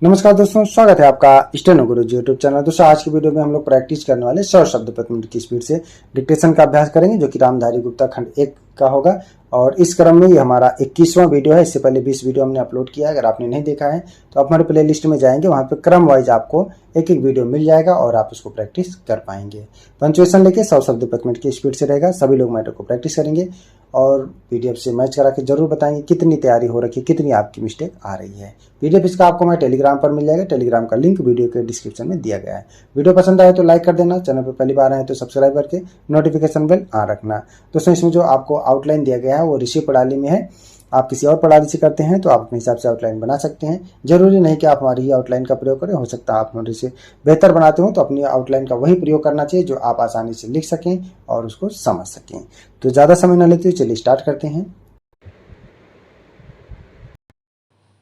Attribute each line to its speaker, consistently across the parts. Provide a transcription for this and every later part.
Speaker 1: नमस्कार दोस्तों, स्वागत है आपका स्टेनो गुरुजी यूट्यूब चैनल। दोस्तों, आज की वीडियो में हम लोग प्रैक्टिस करने वाले 100 शब्द प्रति मिनट की स्पीड से डिक्टेशन का अभ्यास करेंगे, जो कि रामधारी गुप्ता खंड 1 का होगा। और इस क्रम में ये हमारा 21वां वीडियो है। इससे पहले 20 वीडियो हमने अपलोड किया है। अगर आपने नहीं देखा है तो आप हमारे प्ले लिस्ट में जाएंगे, वहाँ पे क्रम वाइज आपको एक एक वीडियो मिल जाएगा और आप उसको प्रैक्टिस कर पाएंगे। पंचुएशन लेके 100 शब्द प्रति मिनट की स्पीड से रहेगा। सभी लोग मैटर को प्रैक्टिस करेंगे और पीडीएफ से मैच करा के जरूर बताएंगे कितनी तैयारी हो रखी है, कितनी आपकी मिस्टेक आ रही है। पीडीएफ इसका आपको हमारे टेलीग्राम पर मिल जाएगा। टेलीग्राम का लिंक वीडियो के डिस्क्रिप्शन में दिया गया है। वीडियो पसंद आए तो लाइक कर देना, चैनल पर पहली बार आए तो सब्सक्राइब करके नोटिफिकेशन बेल ऑन रखना। दोस्तों, इसमें जो आपको आउटलाइन दिया गया है वो ऋषि प्रणाली में है। आप किसी और प्रणाली से करते हैं तो आप अपने हिसाब से आउटलाइन बना सकते हैं। जरूरी नहीं कि आप हमारी ही आउटलाइन का प्रयोग करें। हो सकता है आप हमारे से बेहतर बनाते हो तो अपनी आउटलाइन का वही प्रयोग करना चाहिए जो आप आसानी से लिख सकें और उसको समझ सकें। तो ज़्यादा समय न लेते हुए चलिए स्टार्ट करते हैं।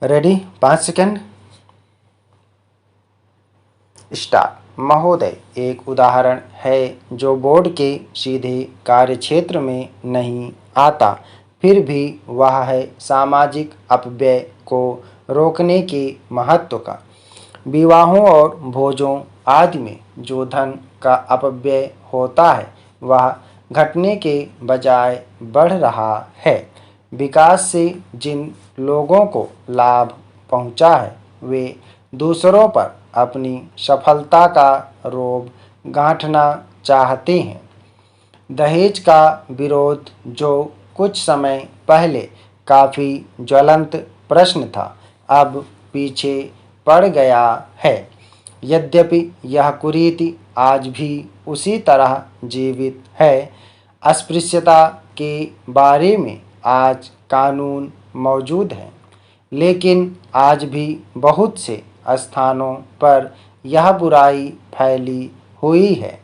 Speaker 1: रेडी? 5 second, start. महोदय एक उदाहरण है जो बोर्ड के सीधे कार्यक्षेत्र में नहीं आता, फिर भी वह है सामाजिक अपव्यय को रोकने के महत्व का। विवाहों और भोजों आदि में जो धन का अपव्यय होता है वह घटने के बजाय बढ़ रहा है। विकास से जिन लोगों को लाभ पहुंचा है वे दूसरों पर अपनी सफलता का रोब गांठना चाहते हैं। दहेज का विरोध, जो कुछ समय पहले काफ़ी ज्वलंत प्रश्न था, अब पीछे पड़ गया है। यद्यपि यह कुरीति आज भी उसी तरह जीवित है। अस्पृश्यता के बारे में आज कानून मौजूद है, लेकिन आज भी बहुत से स्थानों पर यह बुराई फैली हुई है।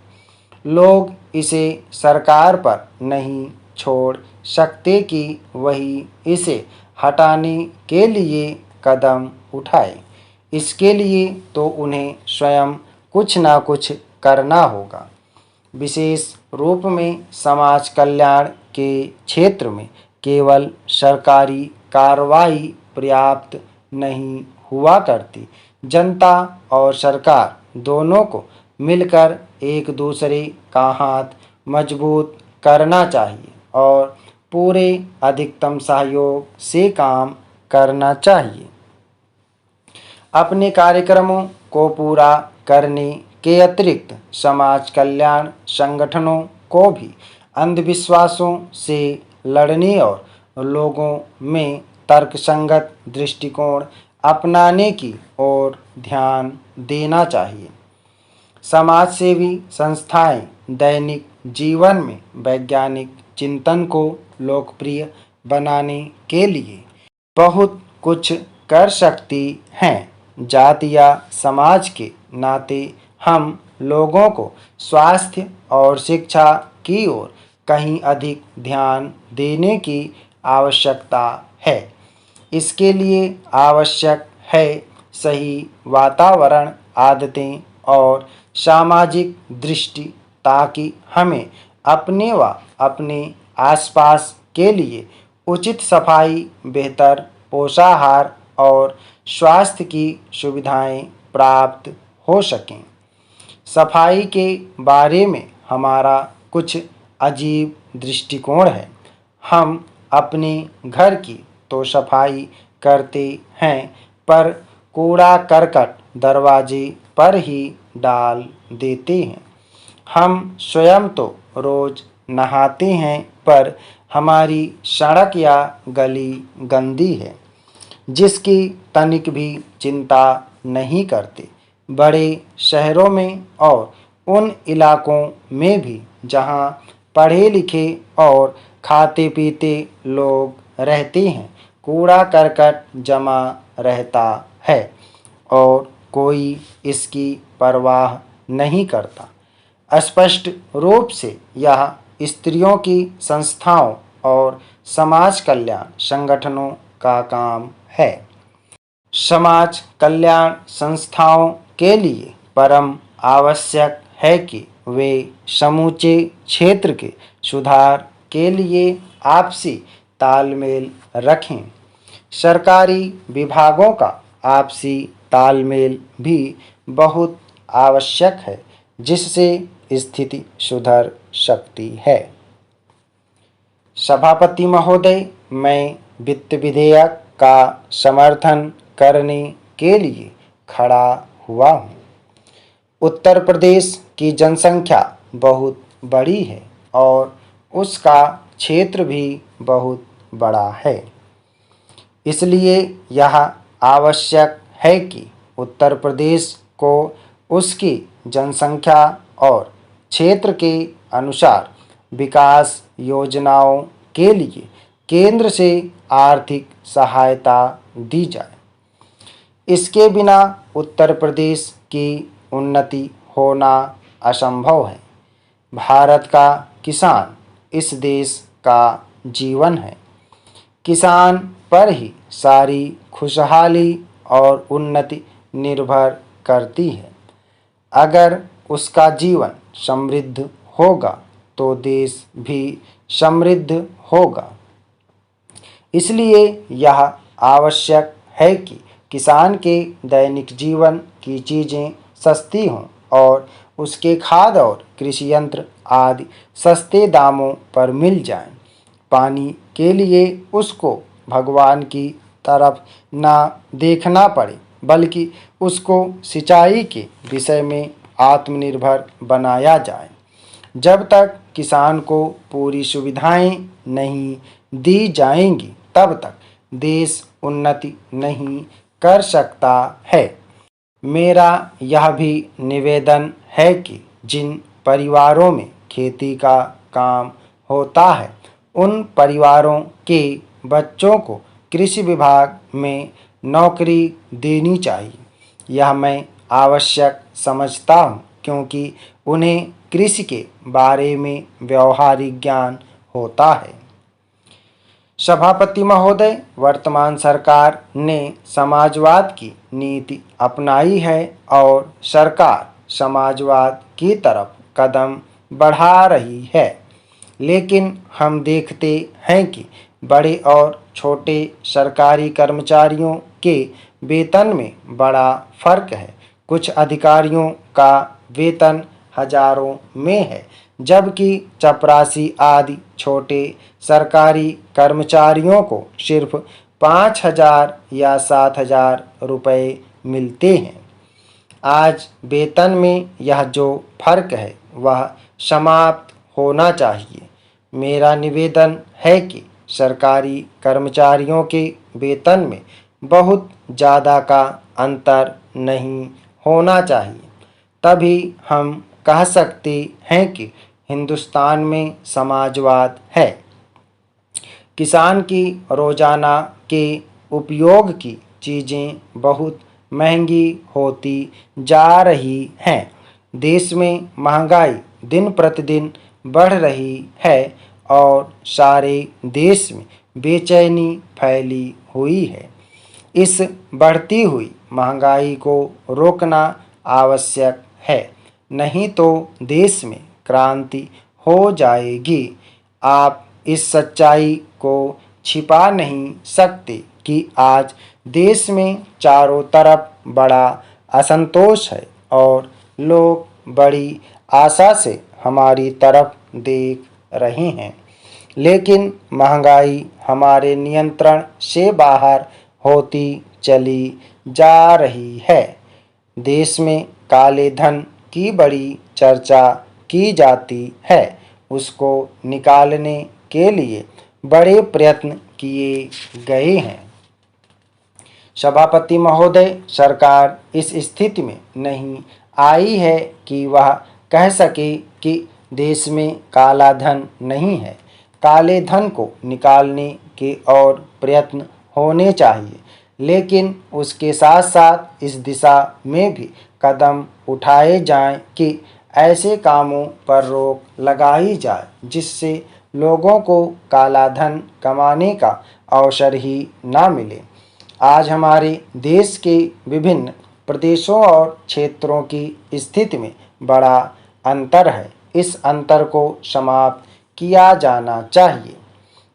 Speaker 1: लोग इसे सरकार पर नहीं छोड़ सकते कि वही इसे हटाने के लिए कदम उठाए। इसके लिए तो उन्हें स्वयं कुछ ना कुछ करना होगा। विशेष रूप में समाज कल्याण के क्षेत्र में केवल सरकारी कार्रवाई पर्याप्त नहीं हुआ करती। जनता और सरकार दोनों को मिलकर एक दूसरे का हाथ मजबूत करना चाहिए और पूरे अधिकतम सहयोग से काम करना चाहिए। अपने कार्यक्रमों को पूरा करने के अतिरिक्त समाज कल्याण संगठनों को भी अंधविश्वासों से लड़ने और लोगों में तर्कसंगत दृष्टिकोण अपनाने की ओर ध्यान देना चाहिए। समाजसेवी संस्थाएं दैनिक जीवन में वैज्ञानिक चिंतन को लोकप्रिय बनाने के लिए बहुत कुछ कर सकती हैं। जाति या समाज के नाते हम लोगों को स्वास्थ्य और शिक्षा की ओर कहीं अधिक ध्यान देने की आवश्यकता है। इसके लिए आवश्यक है सही वातावरण, आदतें और सामाजिक दृष्टि, ताकि हमें अपने व अपने आसपास के लिए उचित सफाई, बेहतर पोषाहार और स्वास्थ्य की सुविधाएं प्राप्त हो सकें। सफाई के बारे में हमारा कुछ अजीब दृष्टिकोण है। हम अपने घर की तो सफाई करते हैं, पर कूड़ा करकट दरवाजे पर ही डाल देते हैं। हम स्वयं तो रोज नहाते हैं, पर हमारी सड़क या गली गंदी है, जिसकी तनिक भी चिंता नहीं करते। बड़े शहरों में और उन इलाकों में भी जहां पढ़े लिखे और खाते पीते लोग रहते हैं, कूड़ा करकट जमा रहता है और कोई इसकी परवाह नहीं करता। स्पष्ट रूप से यह स्त्रियों की संस्थाओं और समाज कल्याण संगठनों का काम है। समाज कल्याण संस्थाओं के लिए परम आवश्यक है कि वे समूचे क्षेत्र के सुधार के लिए आपसी तालमेल रखें। सरकारी विभागों का आपसी तालमेल भी बहुत आवश्यक है, जिससे स्थिति सुधर सकती है। सभापति महोदय, मैं वित्त विधेयक का समर्थन करने के लिए खड़ा हुआ हूँ। उत्तर प्रदेश की जनसंख्या बहुत बड़ी है और उसका क्षेत्र भी बहुत बड़ा है। इसलिए यह आवश्यक है कि उत्तर प्रदेश को उसकी जनसंख्या और क्षेत्र के अनुसार विकास योजनाओं के लिए केंद्र से आर्थिक सहायता दी जाए। इसके बिना उत्तर प्रदेश की उन्नति होना असंभव है। भारत का किसान इस देश का जीवन है। किसान पर ही सारी खुशहाली और उन्नति निर्भर करती है। अगर उसका जीवन समृद्ध होगा तो देश भी समृद्ध होगा। इसलिए यह आवश्यक है कि किसान के दैनिक जीवन की चीज़ें सस्ती हों और उसके खाद और कृषि यंत्र आदि सस्ते दामों पर मिल जाएं। पानी के लिए उसको भगवान की तरफ ना देखना पड़े, बल्कि उसको सिंचाई के विषय में आत्मनिर्भर बनाया जाए। जब तक किसान को पूरी सुविधाएं नहीं दी जाएंगी, तब तक देश उन्नति नहीं कर सकता है। मेरा यह भी निवेदन है कि जिन परिवारों में खेती का काम होता है, उन परिवारों के बच्चों को कृषि विभाग में नौकरी देनी चाहिए। यह मैं आवश्यक समझता हूँ, क्योंकि उन्हें कृषि के बारे में व्यावहारिक ज्ञान होता है। सभापति महोदय, वर्तमान सरकार ने समाजवाद की नीति अपनाई है और सरकार समाजवाद की तरफ कदम बढ़ा रही है। लेकिन हम देखते हैं कि बड़े और छोटे सरकारी कर्मचारियों के वेतन में बड़ा फर्क है। कुछ अधिकारियों का वेतन हजारों में है, जबकि चपरासी आदि छोटे सरकारी कर्मचारियों को सिर्फ 5,000 या 7,000 रुपये मिलते हैं। आज वेतन में यह जो फर्क है, वह समाप्त होना चाहिए। मेरा निवेदन है कि सरकारी कर्मचारियों के वेतन में बहुत ज़्यादा का अंतर नहीं होना चाहिए। तभी हम कह सकते हैं कि हिंदुस्तान में समाजवाद है। किसान की रोज़ाना के उपयोग की चीज़ें बहुत महंगी होती जा रही हैं। देश में महंगाई दिन प्रतिदिन बढ़ रही है और सारे देश में बेचैनी फैली हुई है। इस बढ़ती हुई महंगाई को रोकना आवश्यक है, नहीं तो देश में क्रांति हो जाएगी। आप इस सच्चाई को छिपा नहीं सकते कि आज देश में चारों तरफ बड़ा असंतोष है और लोग बड़ी आशा से हमारी तरफ देख रहे हैं। लेकिन महंगाई हमारे नियंत्रण से बाहर होती चली जा रही है। देश में काले धन की बड़ी चर्चा की जाती है। उसको निकालने के लिए बड़े प्रयत्न किए गए हैं। सभापति महोदय, सरकार इस स्थिति में नहीं आई है कि वह कह सके कि देश में काला धन नहीं है। काले धन को निकालने के और प्रयत्न होने चाहिए, लेकिन उसके साथ साथ इस दिशा में भी कदम उठाए जाएं कि ऐसे कामों पर रोक लगाई जाए जिससे लोगों को काला धन कमाने का अवसर ही ना मिले। आज हमारे देश के विभिन्न प्रदेशों और क्षेत्रों की स्थिति में बड़ा अंतर है। इस अंतर को समाप्त किया जाना चाहिए।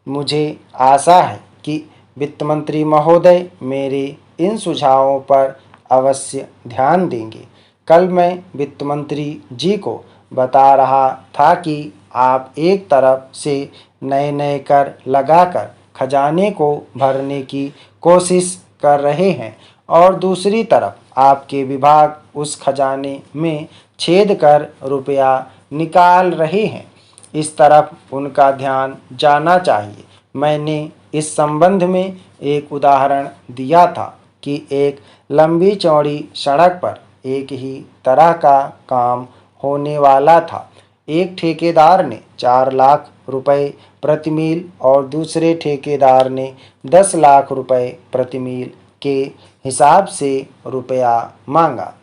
Speaker 1: मुझे आशा है कि वित्त मंत्री महोदय मेरे इन सुझावों पर अवश्य ध्यान देंगे। कल मैं वित्त मंत्री जी को बता रहा था कि आप एक तरफ से नए नए कर लगाकर खजाने को भरने की कोशिश कर रहे हैं और दूसरी तरफ आपके विभाग उस खजाने में छेद कर रुपया निकाल रहे हैं। इस तरफ उनका ध्यान जाना चाहिए। मैंने इस संबंध में एक उदाहरण दिया था कि एक लंबी चौड़ी सड़क पर एक ही तरह का काम होने वाला था। एक ठेकेदार ने 4 लाख रुपए प्रति मील और दूसरे ठेकेदार ने 10 लाख रुपए प्रति मील के हिसाब से रुपया मांगा।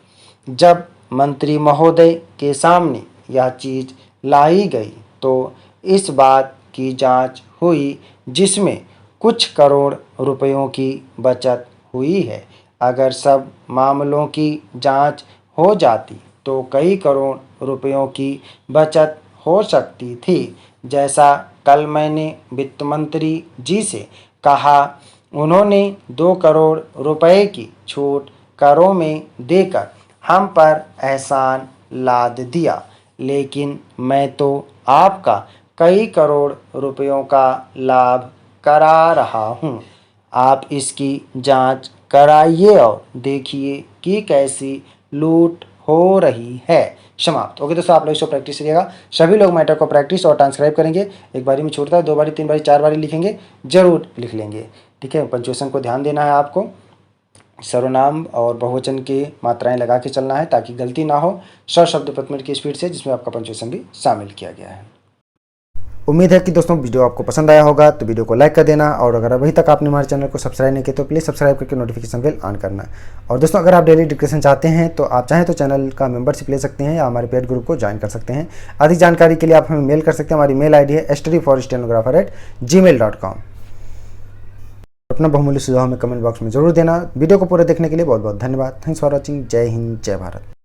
Speaker 1: जब मंत्री महोदय के सामने यह चीज़ लाई गई तो इस बात की जांच हुई जिसमें कुछ करोड़ रुपयों की बचत हुई है। अगर सब मामलों की जांच हो जाती तो कई करोड़ रुपयों की बचत हो सकती थी। जैसा कल मैंने वित्त मंत्री जी से कहा, उन्होंने 2 करोड़ रुपए की छूट करों में देकर हम पर एहसान लाद दिया, लेकिन मैं तो आपका कई करोड़ रुपयों का लाभ करा रहा हूँ। आप इसकी जांच कराइए और देखिए कि कैसी लूट हो रही है। समाप्त। ओके दोस्तों, आप लोग इसको प्रैक्टिस करिएगा। सभी लोग मैटर को प्रैक्टिस और ट्रांसक्राइब करेंगे। एक बारी में छूटता है, 2 बारी 3 बारी 4 बारी लिखेंगे, जरूर लिख लेंगे। ठीक है, पंचुएशन को ध्यान देना है आपको। सर्वनाम और बहुवचन की मात्राएं लगा के चलना है ताकि गलती ना हो। 100 शब्द प्रति मिनट की स्पीड से, जिसमें आपका पंचुएशन भी शामिल किया गया है। उम्मीद है कि दोस्तों वीडियो आपको पसंद आया होगा, तो वीडियो को लाइक कर देना और अगर अभी तक आपने हमारे चैनल को सब्सक्राइब नहीं किया तो प्लीज़ सब्सक्राइब करके नोटिफिकेशन बेल ऑन करना। और दोस्तों, अगर आप डेली डिस्कशन चाहते हैं तो आप चाहें तो चैनल का मेंबरशिप ले सकते हैं या हमारे पेड ग्रुप को ज्वाइन कर सकते हैं। अधिक जानकारी के लिए आप हमें मेल कर सकते हैं। हमारी मेल ID है studyforstenographer@gmail.com। अपना बहुमूल्य सुझाव हमें कमेंट बॉक्स में जरूर देना। वीडियो को पूरा देखने के लिए बहुत बहुत धन्यवाद। Thanks for watching. जय हिंद, जय भारत।